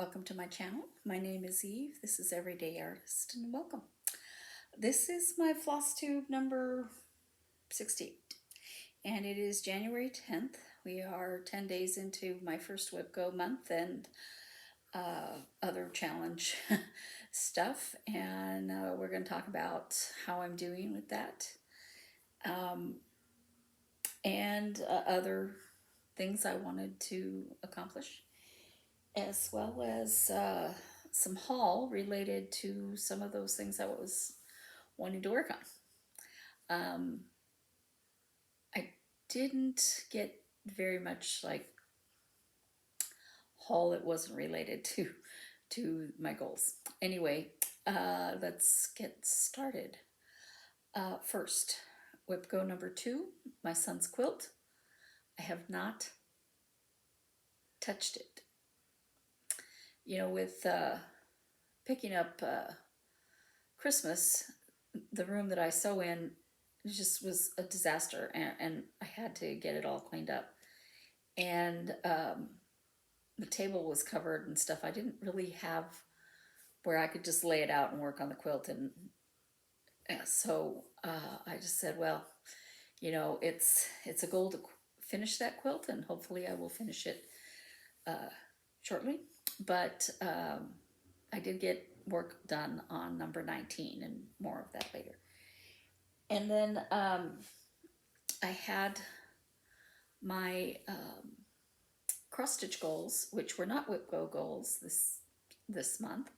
welcome to my channel. My name is Eve. This is Everyday Artist, and welcome. This is my Flosstube number 68, and it is January 10th. We are 10 days into my first WIPGO month and other challenge stuff, and we're going to talk about how I'm doing with that and other things I wanted to accomplish, as well as some haul related to some of those things I was wanting to work on. I didn't get very much like haul that wasn't related to my goals. Anyway, let's get started. First, WIPGO number 2, my son's quilt. I have not touched it. You know, with picking up Christmas, the room that I sew in just was a disaster, and I had to get it all cleaned up. And the table was covered and stuff. I didn't really have where I could just lay it out and work on the quilt. And so I just said, well, you know, it's a goal to finish that quilt, and hopefully I will finish it shortly. But I did get work done on number 19, and more of that later. And then I had my cross-stitch goals, which were not WIPGO goals this month.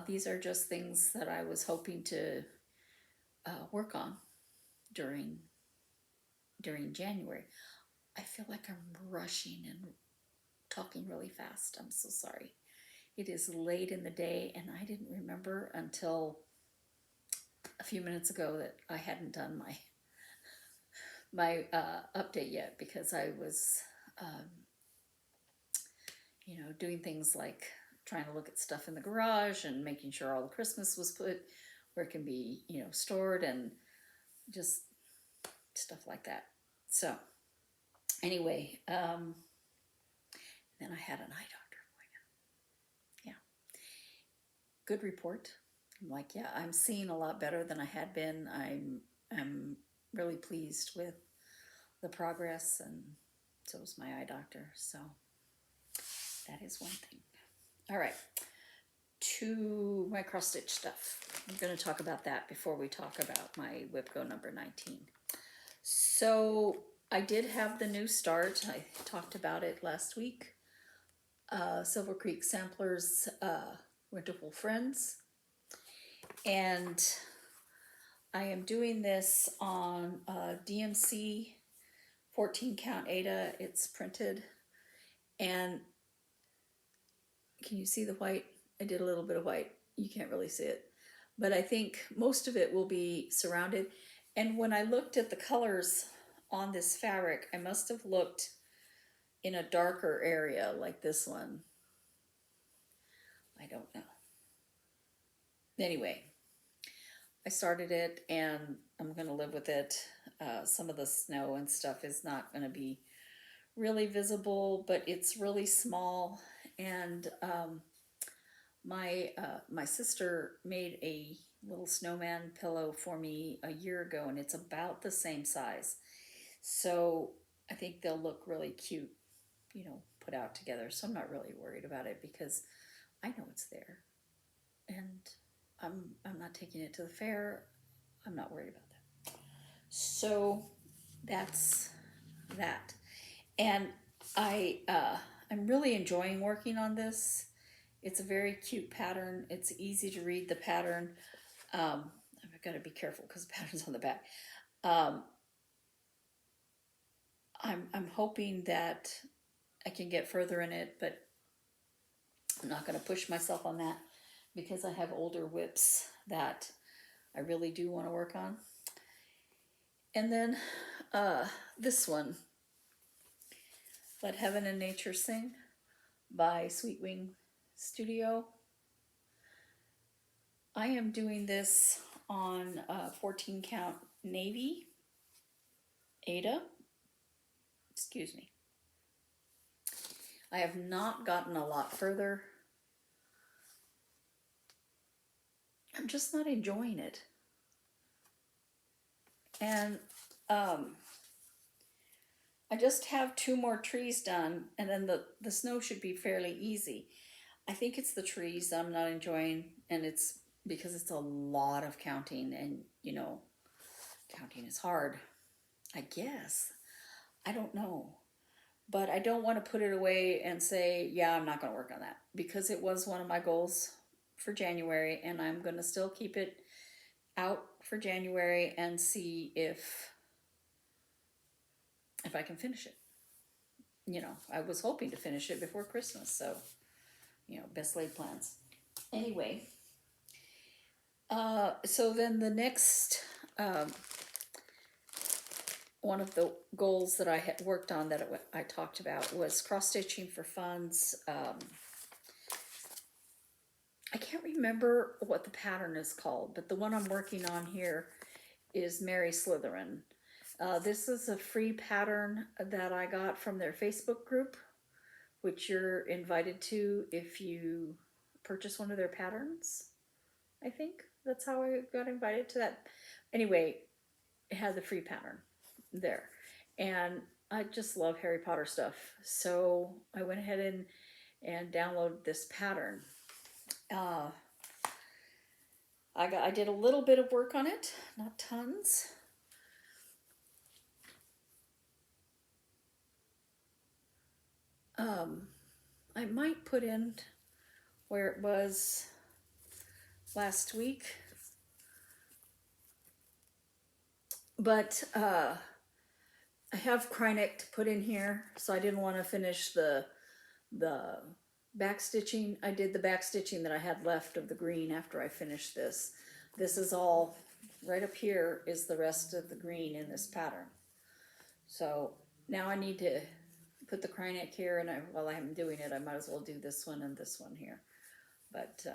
These are just things that I was hoping to work on during January. I feel like I'm rushing and talking really fast. I'm so sorry. It is late in the day, and I didn't remember until a few minutes ago that I hadn't done my update yet, because I was you know, doing things like trying to look at stuff in the garage and making sure all the Christmas was put where it can be, you know, stored, and just stuff like that. So anyway, then I had an eye doctor appointment. Yeah, good report. I'm like, yeah, I'm seeing a lot better than I had been. I'm really pleased with the progress, and so is my eye doctor. So that is one thing. All right, to my cross stitch stuff. I'm going to talk about that before we talk about my WIPGO number 19. So I did have the new start. I talked about it last week. Silver Creek Samplers, Winterful Friends. And I am doing this on DMC 14 count Ada. It's printed. And can you see the white? I did a little bit of white. You can't really see it. But I think most of it will be surrounded. And when I looked at the colors on this fabric, I must have looked in a darker area like this one. I don't know. Anyway, I started it, and I'm going to live with it. Some of the snow and stuff is not going to be really visible, but it's really small. And my sister made a little snowman pillow for me a year ago, and it's about the same size. So I think they'll look really cute, you know, put out together. So I'm not really worried about it, because I know it's there, and I'm not taking it to the fair. I'm not worried about that. So that's that. And I'm really enjoying working on this. It's a very cute pattern. It's easy to read the pattern. I've got to be careful because the pattern's on the back. I'm hoping that I can get further in it, but I'm not going to push myself on that, because I have older whips that I really do want to work on. And then this one, Let Heaven and Nature Sing by Sweetwing Studio. I am doing this on 14 count navy Ada. Excuse me. I have not gotten a lot further I'm just not enjoying it. And I just have 2 more trees done, and then the snow should be fairly easy. I think it's the trees I'm not enjoying, and it's because it's a lot of counting, and you know, counting is hard, I guess. I don't know. But I don't want to put it away and say, yeah, I'm not going to work on that, because it was one of my goals for January, and I'm going to still keep it out for January and see if I can finish it. You know, I was hoping to finish it before Christmas, so, you know, best laid plans. Anyway, so then the next one of the goals that I had worked on that I talked about was cross-stitching for funds. I can't remember what the pattern is called, but the one I'm working on here is Mary Slytherin. This is a free pattern that I got from their Facebook group, which you're invited to if you purchase one of their patterns. I think that's how I got invited to that. Anyway, it had the free pattern there. And I just love Harry Potter stuff. So I went ahead and downloaded this pattern. I did a little bit of work on it, not tons. I might put in where it was last week, but I have Krynic to put in here, so I didn't want to finish the back stitching. I did the back stitching that I had left of the green after I finished this. This is all, right up here is the rest of the green in this pattern. So now I need to put the Krynic here, and while I'm doing it, I might as well do this one and this one here. But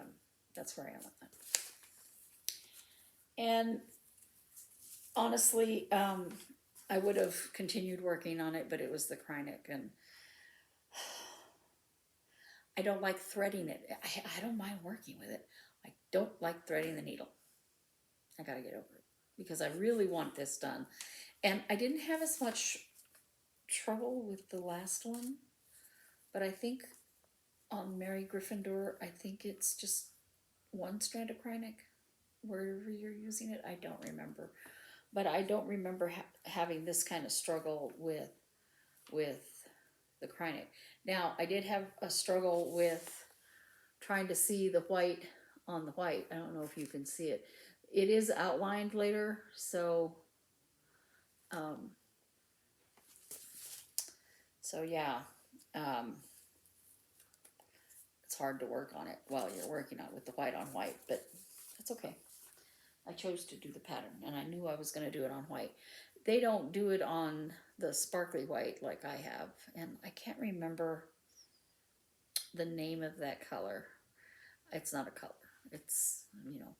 that's where I am with that. And honestly, I would have continued working on it, but it was the Krynic, and I don't like threading it. I don't mind working with it. I don't like threading the needle. I gotta get over it, because I really want this done. And I didn't have as much trouble with the last one, but I think on Mary Gryffindor, I think it's just one strand of Krynic wherever you're using it. I don't remember, but I don't remember having this kind of struggle with the Krynic. Now, I did have a struggle with trying to see the white on the white. I don't know if you can see it. It is outlined later, so yeah, it's hard to work on it while you're working on it with the white on white, but that's okay. I chose to do the pattern, and I knew I was going to do it on white. They don't do it on the sparkly white like I have, and I can't remember the name of that color. It's not a color. It's, you know,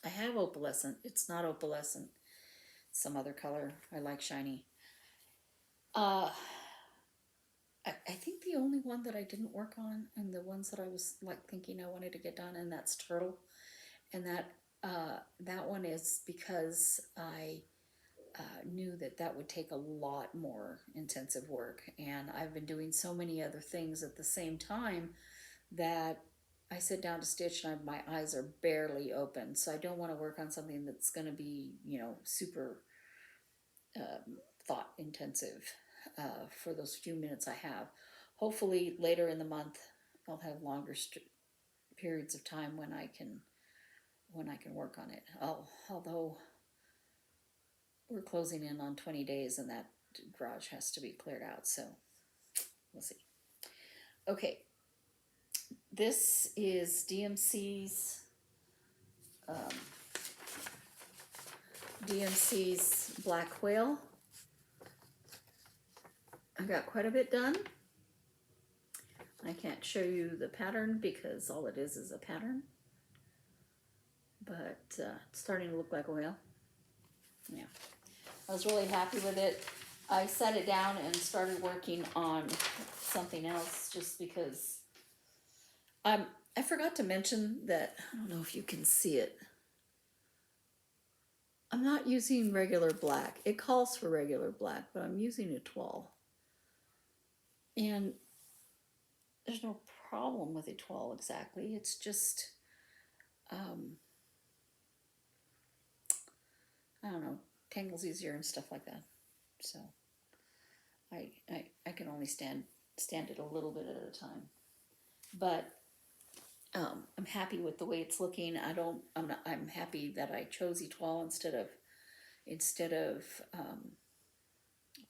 I have opalescent. It's not opalescent. It's some other color. I like shiny. I think the only one that I didn't work on, and the ones that I was like thinking I wanted to get done, and that's turtle. And that one is because I knew that would take a lot more intensive work, and I've been doing so many other things at the same time that I sit down to stitch and my eyes are barely open. So I don't want to work on something that's going to be, you know, super thought intensive for those few minutes I have. Hopefully later in the month I'll have longer periods of time when I can work on it. Although we're closing in on 20 days and that garage has to be cleared out, so we'll see. Okay, this is DMC's Black Whale. I got quite a bit done. I can't show you the pattern because all it is a pattern, but it's starting to look like a whale. Yeah, I was really happy with it. I set it down and started working on something else just because I forgot to mention that, I don't know if you can see it. I'm not using regular black. It calls for regular black, but I'm using a toile. And there's no problem with a toile exactly. It's just, I don't know, tangles easier and stuff like that. So I can only stand it a little bit at a time. But I'm happy with the way it's looking. I'm happy that I chose Etoile instead of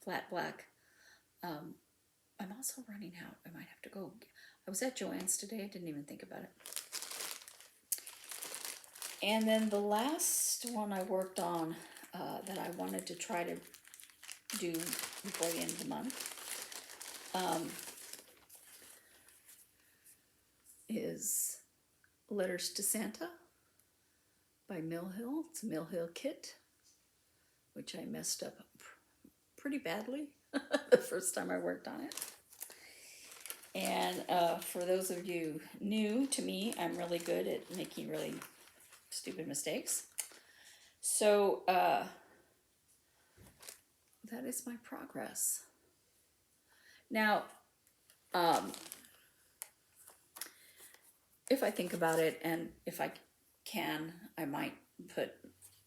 flat black. I'm also running out. I might have to go. I was at Joann's today. I didn't even think about it. And then the last one I worked on that I wanted to try to do before the end of the month is Letters to Santa by Mill Hill. It's a Mill Hill kit, which I messed up pretty badly the first time I worked on it. And for those of you new to me, I'm really good at making really stupid mistakes. So that is my progress. Now, if I think about it, and if I can, I might put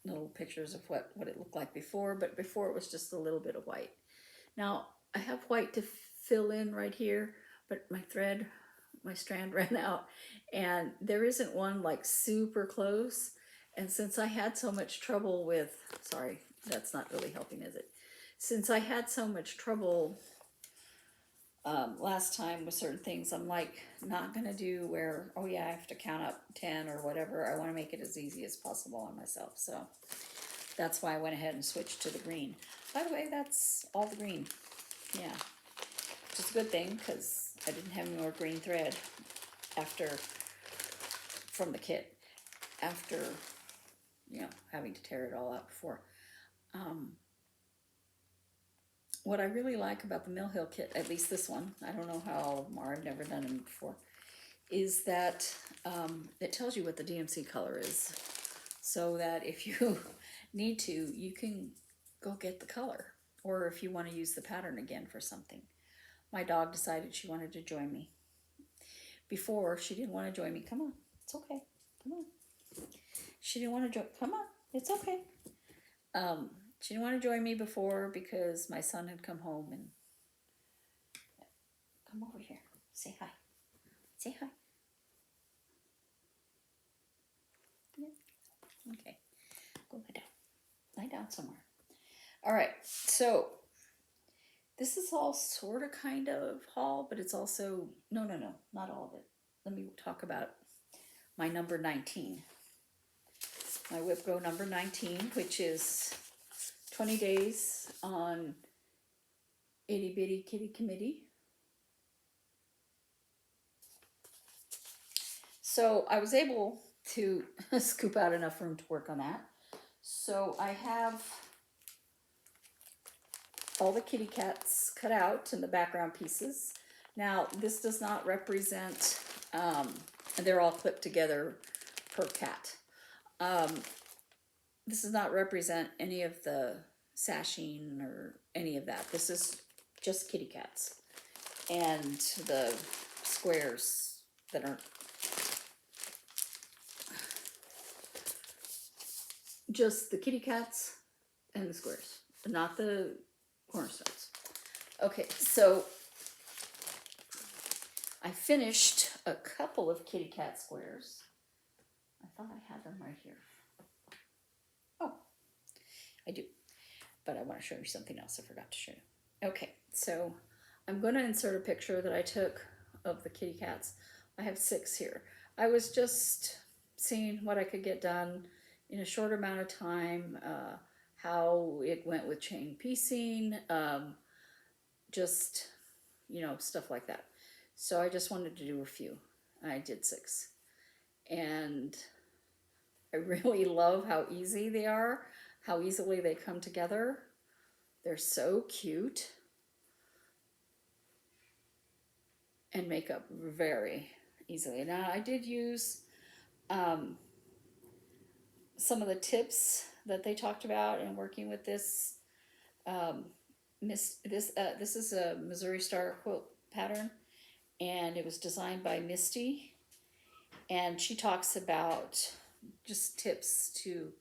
little pictures of what it looked like before, but before it was just a little bit of white. Now, I have white to fill in right here, but my strand ran out, and there isn't one like super close. And since I had so much trouble with, sorry, that's not really helping, is it? Since I had so much trouble last time with certain things, I'm like not gonna do where, oh yeah, I have to count up 10 or whatever. I want to make it as easy as possible on myself. So that's why I went ahead and switched to the green. By the way, that's all the green. Yeah, which is a good thing because I didn't have any more green thread from the kit after, having to tear it all out before. What I really like about the Mill Hill kit, at least this one, I don't know how all of them are, I've never done them before, is that it tells you what the DMC color is, so that if you need to, you can go get the color, or if you want to use the pattern again for something. My dog decided she wanted to join me. Before, she didn't want to join me. Come on, it's okay, come on. She didn't want to join, come on, it's okay. She didn't want to join me before because my son had come home and come over here. Say hi. Say hi. Yeah. Okay. Go lie down. Lie down somewhere. All right. So this is all sort of kind of haul, but it's also, no, not all of it. Let me talk about my number 19. My WIPGO number 19, which is 20 days on Itty Bitty Kitty Committee. So I was able to scoop out enough room to work on that. So I have all the kitty cats cut out and the background pieces. Now this does not represent, they're all clipped together per cat. This does not represent any of the sashing or any of that. This is just kitty cats and the squares that aren't, just the kitty cats and the squares, not the cornerstones. Okay, so I finished a couple of kitty cat squares. I thought I had them right here. Oh, I do, but I want to show you something else I forgot to show you. Okay, so I'm going to insert a picture that I took of the kitty cats. I have 6 here. I was just seeing what I could get done in a short amount of time, how it went with chain piecing, just, stuff like that. So I just wanted to do a few. I did 6. And I really love how easy they are, how easily they come together. They're so cute and make up very easily. Now I did use some of the tips that they talked about in working with this. This is a Missouri Star quilt pattern, and it was designed by Misty, and she talks about just tips to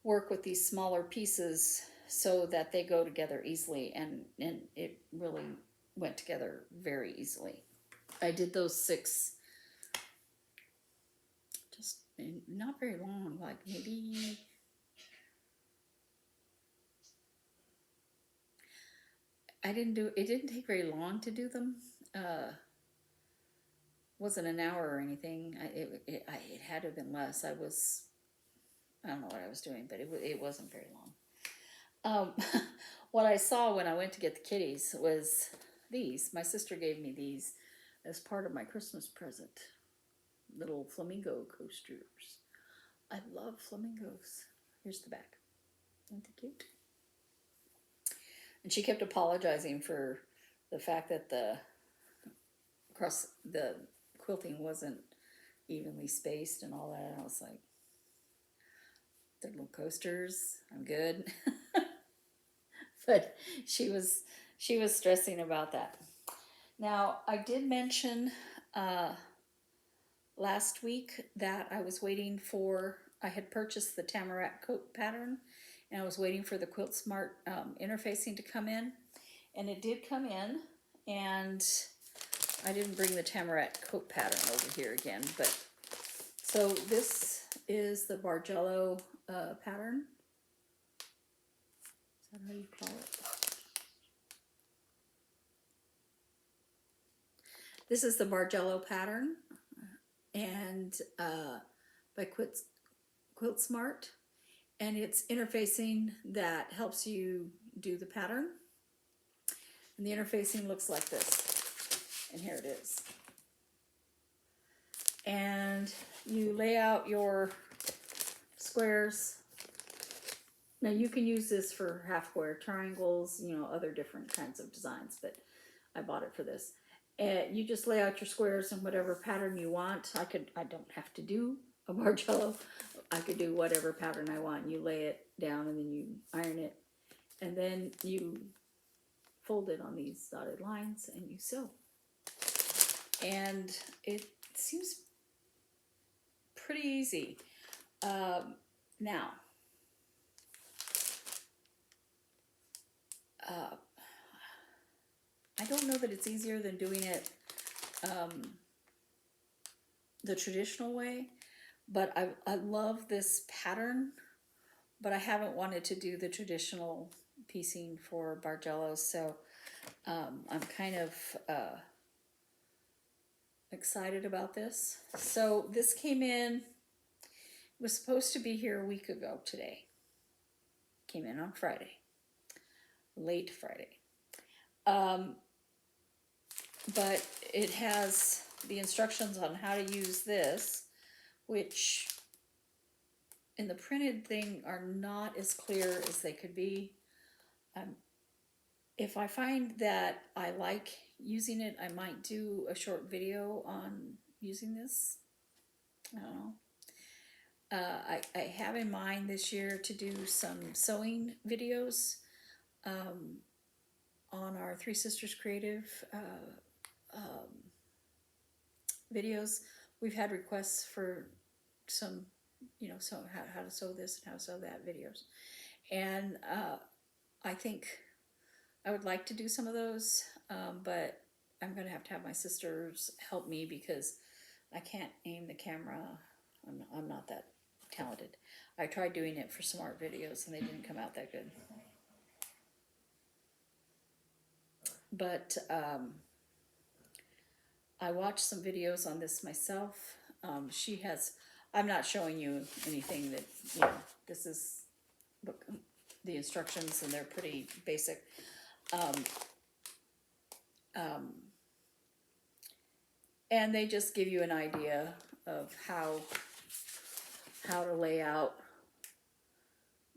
work with these smaller pieces so that they go together easily, and it really went together very easily. I did those 6, just not very long, like maybe it didn't take very long to do them. Wasn't an hour or anything. It had to have been less. I don't know what I was doing, but it wasn't very long. What I saw when I went to get the kitties was these. My sister gave me these as part of my Christmas present. Little Flamingo Coasters. I love flamingos. Here's the back. Aren't they cute? And she kept apologizing for the fact that the quilting wasn't evenly spaced and all that. And I was like, they're little coasters. I'm good. But she was stressing about that. Now, I did mention last week that I was waiting for, I had purchased the Tamarack coat pattern, and I was waiting for the QuiltSmart interfacing to come in, and it did come in, and I didn't bring the Tamarack coat pattern over here again, but so this is the Bargello pattern. Is that how you call it? This is the Bargello pattern, and by QuiltSmart, and it's interfacing that helps you do the pattern. And the interfacing looks like this, and here it is. And you lay out your squares. Now you can use this for half square, triangles, you know, other different kinds of designs, but I bought it for this. And you just lay out your squares in whatever pattern you want. I don't have to do a Bargello. I could do whatever pattern I want. You lay it down and then you iron it, and then you fold it on these dotted lines and you sew. And it seems pretty easy. Now, I don't know that it's easier than doing it the traditional way, but I love this pattern, but I haven't wanted to do the traditional piecing for Bargello, so I'm kind of excited about this. So this came in, it was supposed to be here a week ago today. Came in on Friday, late Friday. But it has the instructions on how to use this, which in the printed thing are not as clear as they could be. If I find that I like using it, I might do a short video on using this. I don't know. I have in mind this year to do some sewing videos on our Three Sisters Creative videos. We've had requests for some, you know, so how to sew this and how to sew that videos. And I think I would like to do some of those, but I'm going to have my sisters help me because I can't aim the camera. I'm not that talented. I tried doing it for some art videos and they didn't come out that good. But I watched some videos on this myself. She has, I'm not showing you anything that, you know, this is the instructions and they're pretty basic. And they just give you an idea of how to lay out,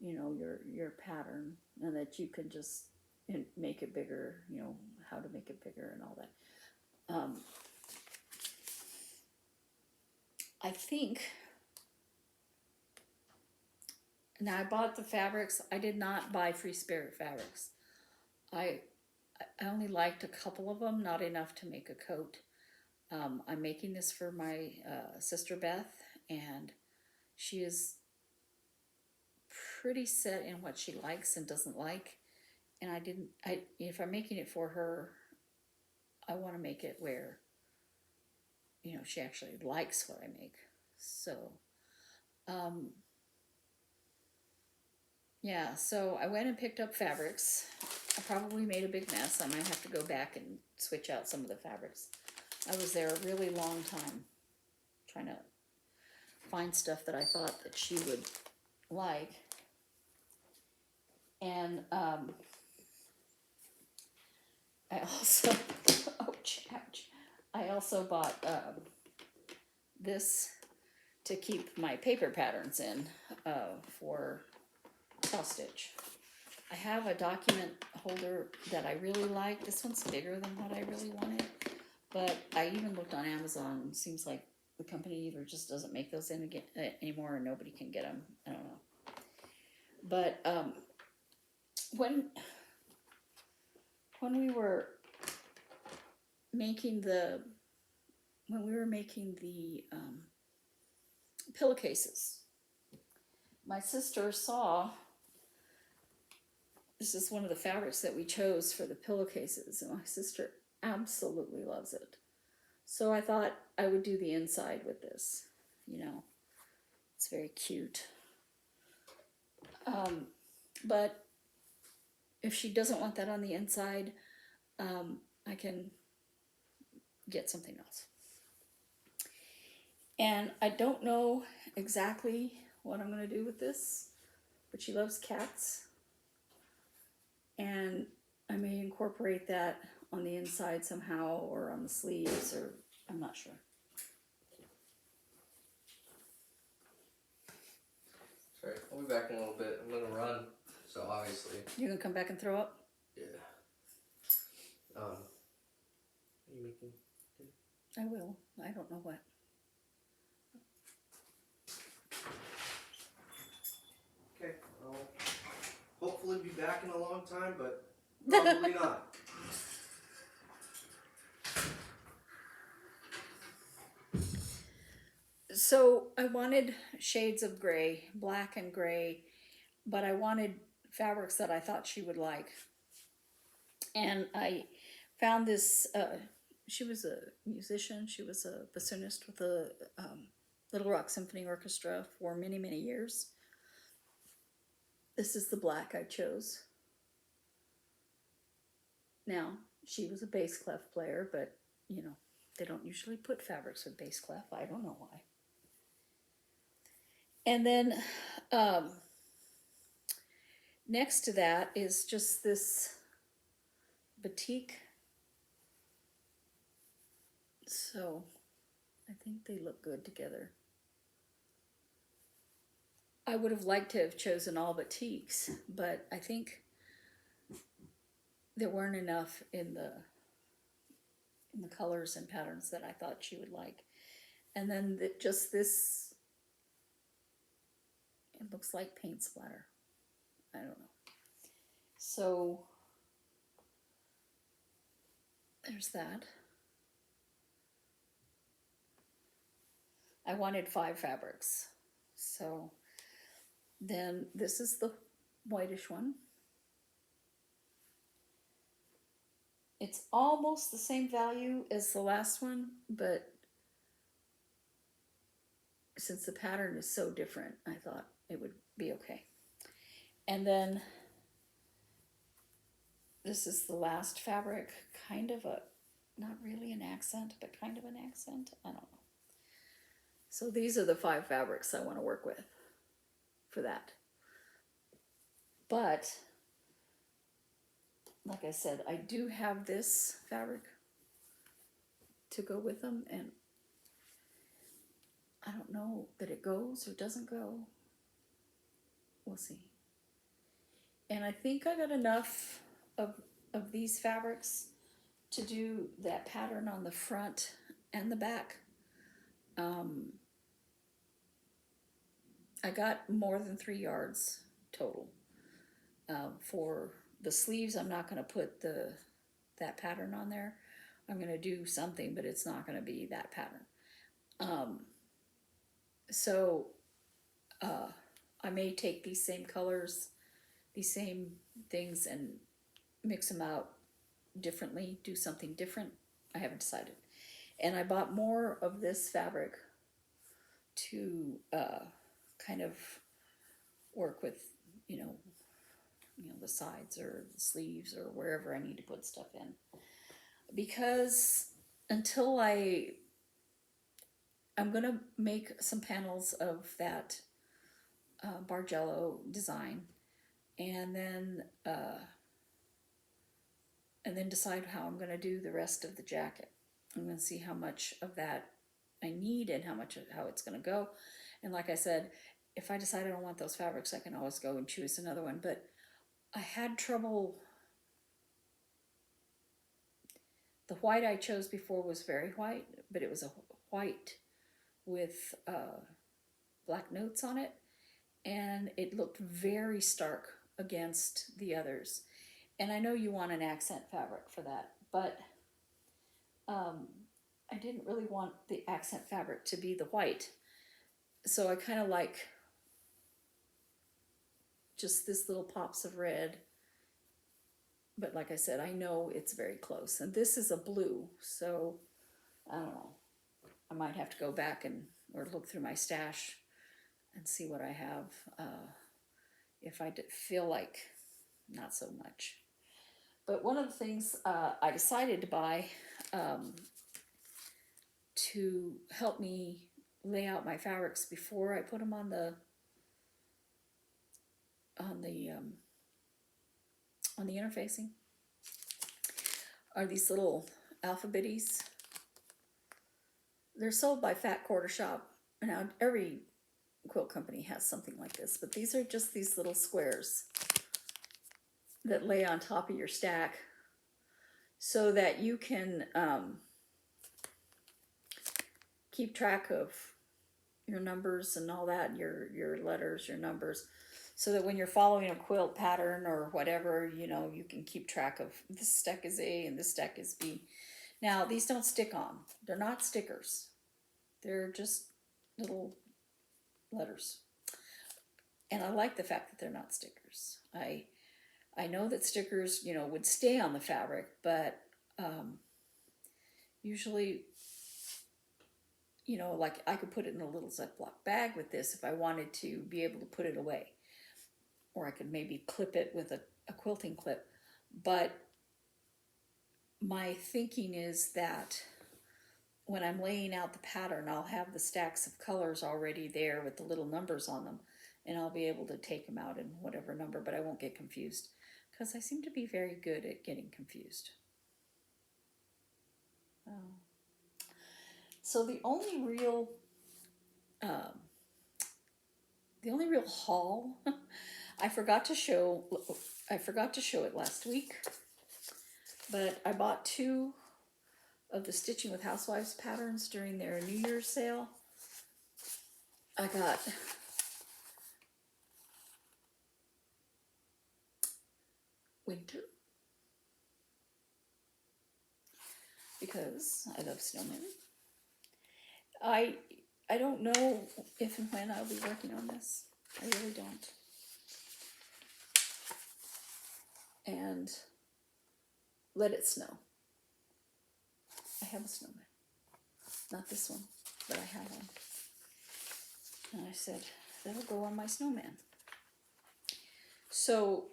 you know, your pattern, and that you can just make it bigger, you know, how to make it bigger and all that. I think, now I bought the fabrics. I did not buy Free Spirit fabrics. I only liked a couple of them, not enough to make a coat. I'm making this for my sister Beth, and she is pretty set in what she likes and doesn't like. And if I'm making it for her, I want to make it where, she actually likes what I make. So, yeah, so I went and picked up fabrics. I probably made a big mess. I might have to go back and switch out some of the fabrics. I was there a really long time trying to find stuff that I thought that she would like. And I also, ouch, I also bought this to keep my paper patterns in for cross stitch. I have a document holder that I really like. This one's bigger than what I really wanted, but I even looked on Amazon. It seems like the company either just doesn't make those anymore, or nobody can get them. I don't know. But when we were making the pillowcases, my sister saw, this is one of the fabrics that we chose for the pillowcases, and my sister absolutely loves it. So I thought I would do the inside with this. It's very cute. But if she doesn't want that on the inside, I can get something else. And I don't know exactly what I'm going to do with this, but she loves cats. And I may incorporate that on the inside somehow, or on the sleeves, or I'm not sure. Sorry, I'll be back in a little bit. I'm gonna run, so obviously. You're gonna come back and throw up? Yeah. Are you making dinner? I will. I don't know what. Okay, I'll hopefully be back in a long time, but probably not. So I wanted shades of gray, black and gray, but I wanted fabrics that I thought she would like. And I found this, she was a musician, she was a bassoonist with the Little Rock Symphony Orchestra for many, many years. This is the black I chose. Now, she was a bass clef player, but, they don't usually put fabrics with bass clef. I don't know why. And then next to that is just this batik. So I think they look good together. I would have liked to have chosen all batiks, but I think there weren't enough in the colors and patterns that I thought she would like. And then just this, it looks like paint splatter. I don't know. So there's that. I wanted 5 fabrics. So then this is the whitish one. It's almost the same value as the last one, but since the pattern is so different, I thought it would be okay. And then this is the last fabric, kind of not really an accent, but kind of an accent. I don't know. So these are the 5 fabrics I want to work with for that. But like I said, I do have this fabric to go with them, and I don't know that it goes or doesn't go. We'll see. And I think I got enough of these fabrics to do that pattern on the front and the back. I got more than 3 yards total. For the sleeves, I'm not going to put that pattern on there. I'm going to do something, but it's not going to be that pattern. So I may take these same colors, these same things, and mix them out differently, do something different. I haven't decided. And I bought more of this fabric to kind of work with, you know, the sides or the sleeves or wherever I need to put stuff in. Because until I'm gonna make some panels of that Bargello design, and then decide how I'm gonna do the rest of the jacket. I'm gonna see how much of that I need and how it's gonna go. And like I said, if I decide I don't want those fabrics, I can always go and choose another one. But I had trouble. The white I chose before was very white, but it was a white with black notes on it, and it looked very stark against the others. And I know you want an accent fabric for that, but I didn't really want the accent fabric to be the white. So I kind of like just this little pops of red. But like I said, I know it's very close. And this is a blue, so I don't know. I might have to go back or look through my stash and see what I have. If I feel like not so much. But one of the things I decided to buy to help me lay out my fabrics before I put them on the interfacing are these little alphabetties. They're sold by Fat Quarter Shop. Now every quilt company has something like this, but these are just these little squares that lay on top of your stack so that you can keep track of your numbers and all that, your letters, your numbers, so that when you're following a quilt pattern or whatever, you can keep track of this stack is A and this stack is B. Now, these don't stick on. They're not stickers. They're just little letters. And I like the fact that they're not stickers. I know that stickers, would stay on the fabric, but usually, like I could put it in a little Ziploc bag with this if I wanted to be able to put it away. Or I could maybe clip it with a quilting clip. But my thinking is that when I'm laying out the pattern, I'll have the stacks of colors already there with the little numbers on them, and I'll be able to take them out in whatever number, but I won't get confused, because I seem to be very good at getting confused. So the only real haul I forgot to show it last week, but I bought 2 of the Stitching with Housewives patterns during their New Year's sale. I got Winter, because I love snowmen. I don't know if and when I'll be working on this. I really don't. And Let It Snow. I have a snowman. Not this one, but I have one. And I said, that'll go on my snowman. So,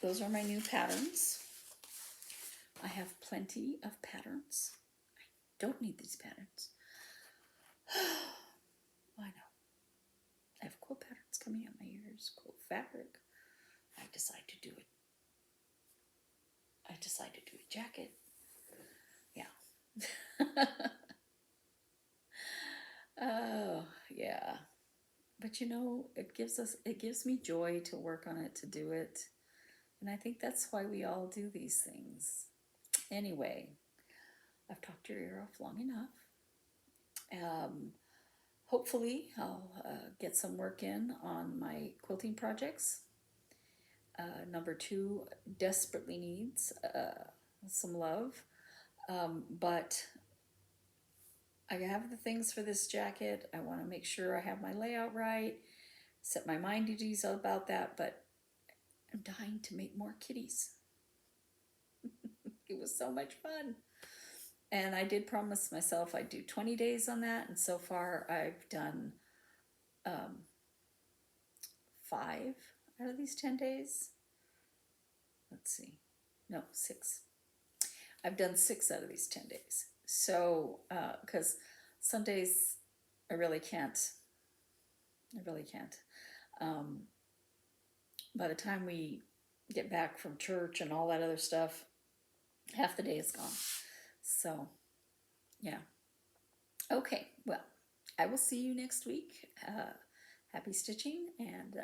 those are my new patterns. I have plenty of patterns. I don't need these patterns. I know. I have quilt patterns coming out my ears, quilt fabric. I decide to do a jacket. Yeah. Oh, yeah. But it gives me joy to work on it, to do it. And I think that's why we all do these things. Anyway, I've talked your ear off long enough. hopefully I'll get some work in on my quilting projects. Number 2 desperately needs some love, but I have the things for this jacket. I want to make sure I have my layout right, set my mind at ease about that, but I'm dying to make more kitties. It was so much fun. And I did promise myself I'd do 20 days on that, and so far I've done 5 out of these 10 days. Let's see. No, 6. I've done 6 out of these 10 days. So, because some days I really can't. I really can't. By the time we get back from church and all that other stuff, half the day is gone. So, yeah. Okay, well, I will see you next week. Happy stitching, and